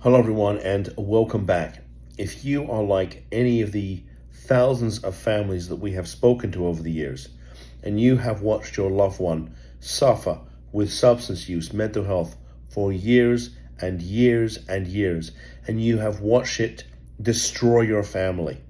Hello everyone and welcome back. If you are like any of the thousands of families that we have spoken to over the years, and you have watched your loved one suffer with substance use, mental health for years and years and years, and you have watched it destroy your family,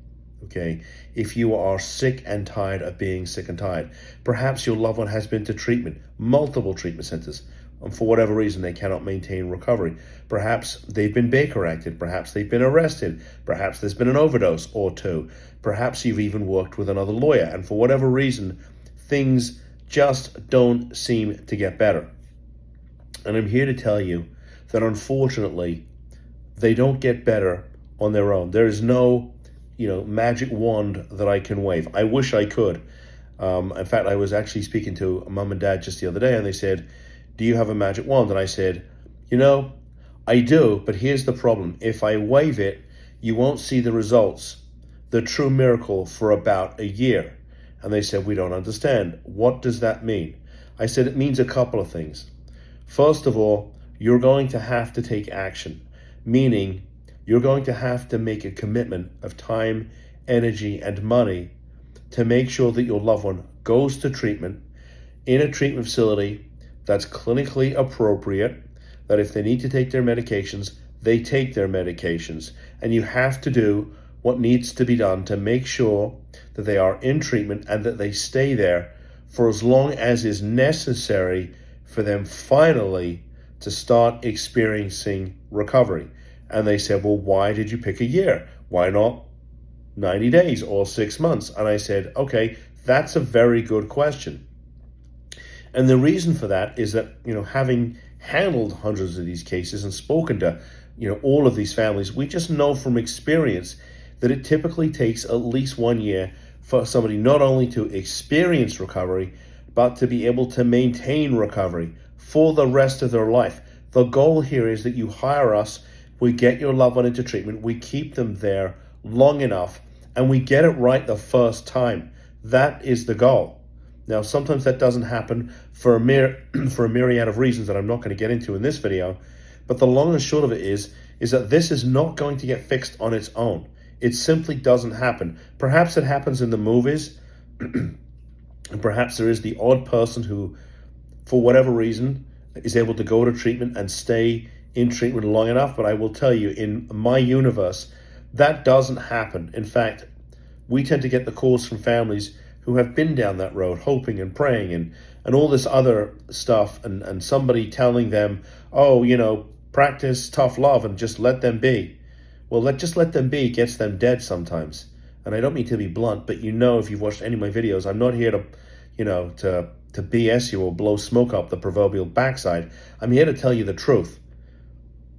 okay? If you are sick and tired of being sick and tired, perhaps your loved one has been to treatment, multiple treatment centers, and for whatever reason they cannot maintain recovery. Perhaps they've been Baker acted, perhaps they've been arrested, perhaps there's been an overdose or two, perhaps you've even worked with another lawyer, and for whatever reason, things just don't seem to get better. And I'm here to tell you that unfortunately, they don't get better on their own. There is no, magic wand that I can wave. I wish I could. In fact, I was actually speaking to a mom and dad just the other day, and they said, "Do you have a magic wand?" And I said, I do, but here's the problem. If I wave it, you won't see the results, the true miracle, for about a year. And they said, "We don't understand. What does that mean?" I said, "It means a couple of things. First of all, you're going to have to take action, meaning you're going to have to make a commitment of time, energy, and money to make sure that your loved one goes to treatment in a treatment facility that's clinically appropriate, that if they need to take their medications, they take their medications. And you have to do what needs to be done to make sure that they are in treatment and that they stay there for as long as is necessary for them finally to start experiencing recovery." And they said, "Well, why did you pick a year? Why not 90 days or 6 months?" And I said, "Okay, that's a very good question." And the reason for that is that, having handled hundreds of these cases and spoken to, all of these families, we just know from experience that it typically takes at least 1 year for somebody not only to experience recovery, but to be able to maintain recovery for the rest of their life. The goal here is that you hire us, we get your loved one into treatment, we keep them there long enough, and we get it right the first time. That is the goal. Now, sometimes that doesn't happen for a myriad of reasons that I'm not going to get into in this video, but the long and short of it is that this is not going to get fixed on its own. It simply doesn't happen. Perhaps it happens in the movies, and perhaps there is the odd person who, for whatever reason, is able to go to treatment and stay in treatment long enough, but I will tell you, in my universe, that doesn't happen. In fact, we tend to get the calls from families who have been down that road, hoping and praying and all this other stuff, and somebody telling them, "Oh, practice tough love and just let them be." Well, just let them be gets them dead sometimes. And I don't mean to be blunt, but if you've watched any of my videos, I'm not here to BS you or blow smoke up the proverbial backside. I'm here to tell you the truth.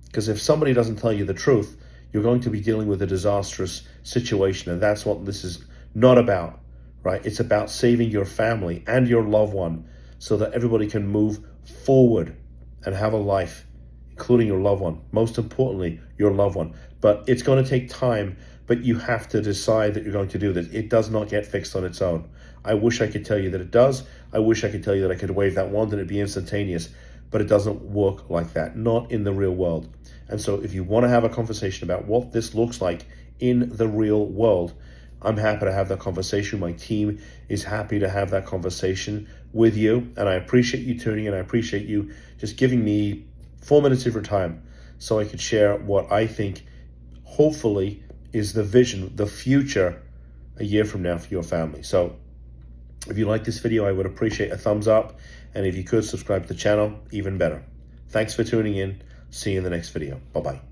Because if somebody doesn't tell you the truth, you're going to be dealing with a disastrous situation, and that's what this is not about, right? It's about saving your family and your loved one so that everybody can move forward and have a life, including your loved one. Most importantly, your loved one. But it's going to take time, but you have to decide that you're going to do this. It does not get fixed on its own. I wish I could tell you that it does. I wish I could tell you that I could wave that wand and it'd be instantaneous, but it doesn't work like that, not in the real world. And so if you want to have a conversation about what this looks like in the real world, I'm happy to have that conversation. My team is happy to have that conversation with you. And I appreciate you tuning in. I appreciate you just giving me 4 minutes of your time so I could share what I think hopefully is the vision, the future a year from now for your family. So if you like this video, I would appreciate a thumbs up. And if you could subscribe to the channel, even better. Thanks for tuning in. See you in the next video. Bye-bye.